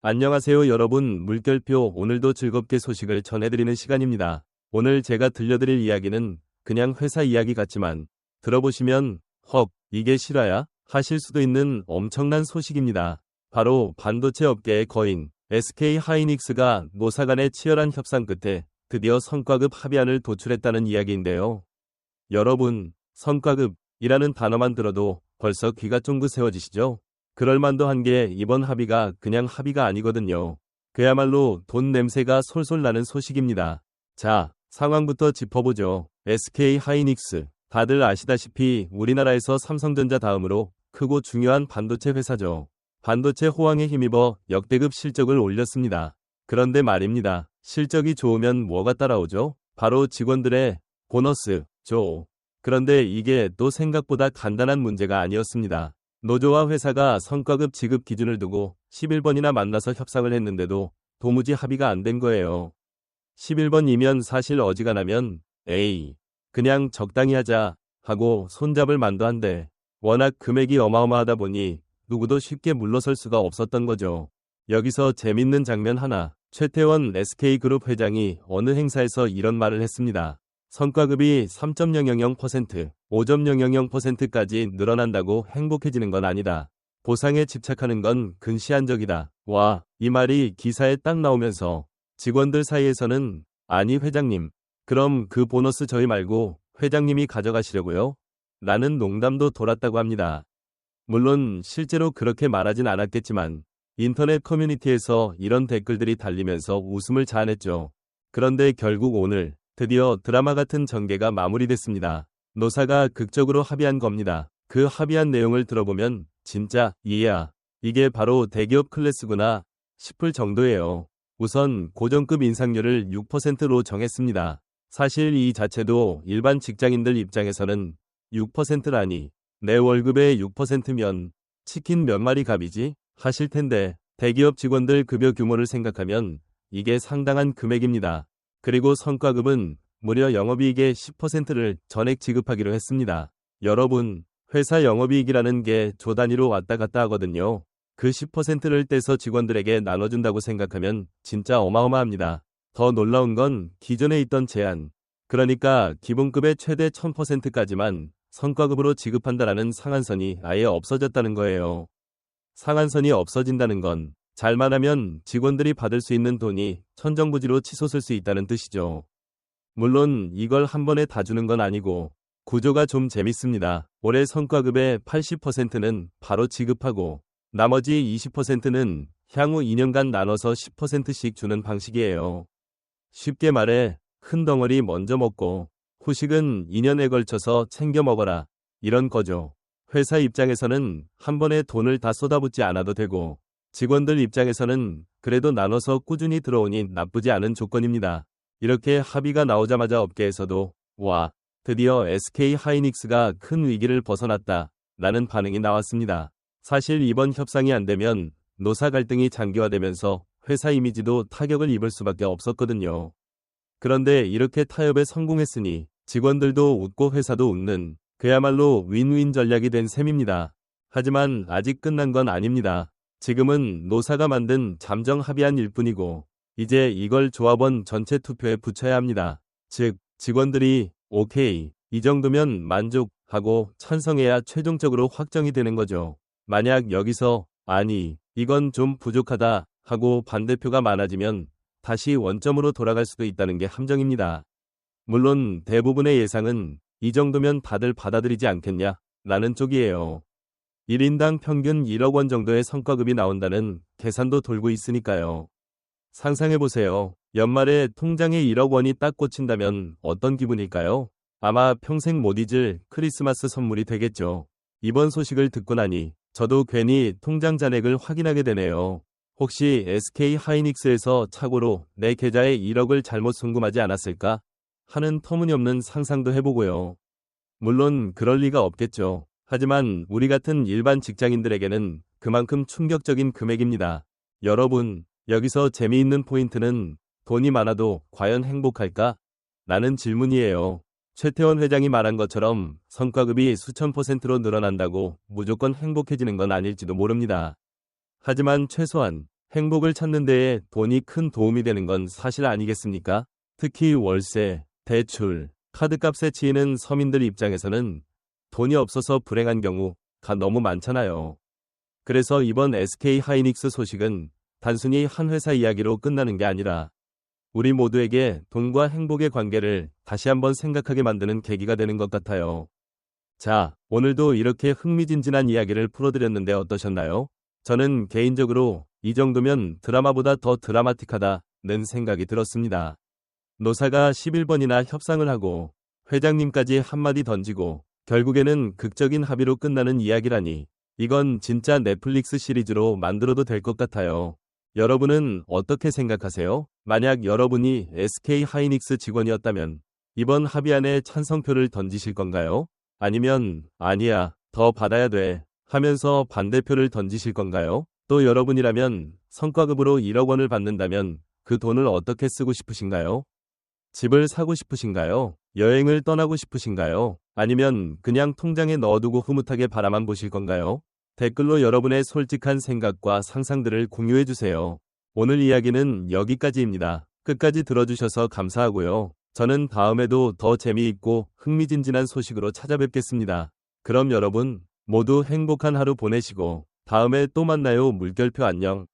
안녕하세요 여러분, 물결표 오늘도 즐겁게 소식을 전해드리는 시간입니다. 오늘 제가 들려드릴 이야기는 그냥 회사 이야기 같지만 들어보시면 헉, 이게 실화야? 하실 수도 있는 엄청난 소식입니다. 바로 반도체 업계의 거인 SK 하이닉스가 노사 간의 치열한 협상 끝에 드디어 성과급 합의안을 도출했다는 이야기인데요. 여러분, 성과급이라는 단어만 들어도 벌써 귀가 쫑긋 세워지시죠? 그럴만도 한 게 이번 합의가 그냥 합의가 아니거든요. 그야말로 돈 냄새가 솔솔 나는 소식입니다. 자, 상황부터 짚어보죠. SK 하이닉스. 다들 아시다시피 우리나라에서 삼성전자 다음으로 크고 중요한 반도체 회사죠. 반도체 호황에 힘입어 역대급 실적을 올렸습니다. 그런데 말입니다. 실적이 좋으면 뭐가 따라오죠? 바로 직원들의 보너스죠. 그런데 이게 또 생각보다 간단한 문제가 아니었습니다. 노조와 회사가 성과급 지급 기준을 두고 11번이나 만나서 협상을 했는데도 도무지 합의가 안 된 거예요. 11번이면 사실 어지간하면 에이, 그냥 적당히 하자 하고 손잡을 만도 한데 워낙 금액이 어마어마하다 보니 누구도 쉽게 물러설 수가 없었던 거죠. 여기서 재밌는 장면 하나. 최태원 SK그룹 회장이 어느 행사에서 이런 말을 했습니다. 성과급이 3.000%, 5.000%까지 늘어난다고 행복해지는 건 아니다. 보상에 집착하는 건 근시안적이다. 와, 이 말이 기사에 딱 나오면서 직원들 사이에서는 아니 회장님, 그럼 그 보너스 저희 말고 회장님이 가져가시려고요? 라는 농담도 돌았다고 합니다. 물론 실제로 그렇게 말하진 않았겠지만 인터넷 커뮤니티에서 이런 댓글들이 달리면서 웃음을 자아냈죠. 그런데 결국 오늘 드디어 드라마 같은 전개가 마무리됐습니다. 노사가 극적으로 합의한 겁니다. 그 합의한 내용을 들어보면 진짜 이야, 이게 바로 대기업 클래스구나 싶을 정도예요. 우선 고정급 인상률을 6%로 정했습니다. 사실 이 자체도 일반 직장인들 입장에서는 6%라니 내 월급의 6%면 치킨 몇 마리 값이지? 하실 텐데 대기업 직원들 급여 규모를 생각하면 이게 상당한 금액입니다. 그리고 성과급은 무려 영업이익의 10%를 전액 지급하기로 했습니다. 여러분, 회사 영업이익이라는 게 조 단위로 왔다 갔다 하거든요. 그 10%를 떼서 직원들에게 나눠준다고 생각하면 진짜 어마어마합니다. 더 놀라운 건 기존에 있던 제한, 그러니까 기본급의 최대 1000%까지만 성과급으로 지급한다라는 상한선이 아예 없어졌다는 거예요. 상한선이 없어진다는 건 잘만 하면 직원들이 받을 수 있는 돈이 천정부지로 치솟을 수 있다는 뜻이죠. 물론 이걸 한 번에 다 주는 건 아니고 구조가 좀 재밌습니다. 올해 성과급의 80%는 바로 지급하고 나머지 20%는 향후 2년간 나눠서 10%씩 주는 방식이에요. 쉽게 말해 큰 덩어리 먼저 먹고 후식은 2년에 걸쳐서 챙겨 먹어라, 이런 거죠. 회사 입장에서는 한 번에 돈을 다 쏟아붓지 않아도 되고 직원들 입장에서는 그래도 나눠서 꾸준히 들어오니 나쁘지 않은 조건입니다. 이렇게 합의가 나오자마자 업계에서도 와, 드디어 SK 하이닉스가 큰 위기를 벗어났다 라는 반응이 나왔습니다. 사실 이번 협상이 안 되면 노사 갈등이 장기화되면서 회사 이미지도 타격을 입을 수밖에 없었거든요. 그런데 이렇게 타협에 성공했으니 직원들도 웃고 회사도 웃는 그야말로 윈윈 전략이 된 셈입니다. 하지만 아직 끝난 건 아닙니다. 지금은 노사가 만든 잠정 합의안일 뿐이고 이제 이걸 조합원 전체 투표에 붙여야 합니다. 즉 직원들이 오케이, 이 정도면 만족하고 찬성해야 최종적으로 확정이 되는 거죠. 만약 여기서 아니, 이건 좀 부족하다 하고 반대표가 많아지면 다시 원점으로 돌아갈 수도 있다는 게 함정입니다. 물론 대부분의 예상은 이 정도면 다들 받아들이지 않겠냐 라는 쪽이에요. 1인당 평균 1억 원 정도의 성과급이 나온다는 계산도 돌고 있으니까요. 상상해보세요. 연말에 통장에 1억 원이 딱 꽂힌다면 어떤 기분일까요? 아마 평생 못 잊을 크리스마스 선물이 되겠죠. 이번 소식을 듣고 나니 저도 괜히 통장 잔액을 확인하게 되네요. 혹시 SK 하이닉스에서 착오로 내 계좌에 1억을 잘못 송금하지 않았을까 하는 터무니없는 상상도 해보고요. 물론 그럴 리가 없겠죠. 하지만 우리 같은 일반 직장인들에게는 그만큼 충격적인 금액입니다. 여러분, 여기서 재미있는 포인트는 돈이 많아도 과연 행복할까? 라는 질문이에요. 최태원 회장이 말한 것처럼 성과급이 수천 %로 늘어난다고 무조건 행복해지는 건 아닐지도 모릅니다. 하지만 최소한 행복을 찾는 데에 돈이 큰 도움이 되는 건 사실 아니겠습니까? 특히 월세, 대출, 카드값에 치이는 서민들 입장에서는 돈이 없어서 불행한 경우가 너무 많잖아요. 그래서 이번 SK 하이닉스 소식은 단순히 한 회사 이야기로 끝나는 게 아니라 우리 모두에게 돈과 행복의 관계를 다시 한번 생각하게 만드는 계기가 되는 것 같아요. 자, 오늘도 이렇게 흥미진진한 이야기를 풀어드렸는데 어떠셨나요? 저는 개인적으로 이 정도면 드라마보다 더 드라마틱하다는 생각이 들었습니다. 노사가 11번이나 협상을 하고 회장님까지 한마디 던지고 결국에는 극적인 합의로 끝나는 이야기라니 이건 진짜 넷플릭스 시리즈로 만들어도 될 것 같아요. 여러분은 어떻게 생각하세요? 만약 여러분이 SK하이닉스 직원이었다면 이번 합의안에 찬성표를 던지실 건가요? 아니면 아니야, 더 받아야 돼 하면서 반대표를 던지실 건가요? 또 여러분이라면 성과급으로 1억 원을 받는다면 그 돈을 어떻게 쓰고 싶으신가요? 집을 사고 싶으신가요? 여행을 떠나고 싶으신가요? 아니면 그냥 통장에 넣어두고 흐뭇하게 바라만 보실 건가요? 댓글로 여러분의 솔직한 생각과 상상들을 공유해주세요. 오늘 이야기는 여기까지입니다. 끝까지 들어주셔서 감사하고요. 저는 다음에도 더 재미있고 흥미진진한 소식으로 찾아뵙겠습니다. 그럼 여러분 모두 행복한 하루 보내시고 다음에 또 만나요. 물결표 안녕.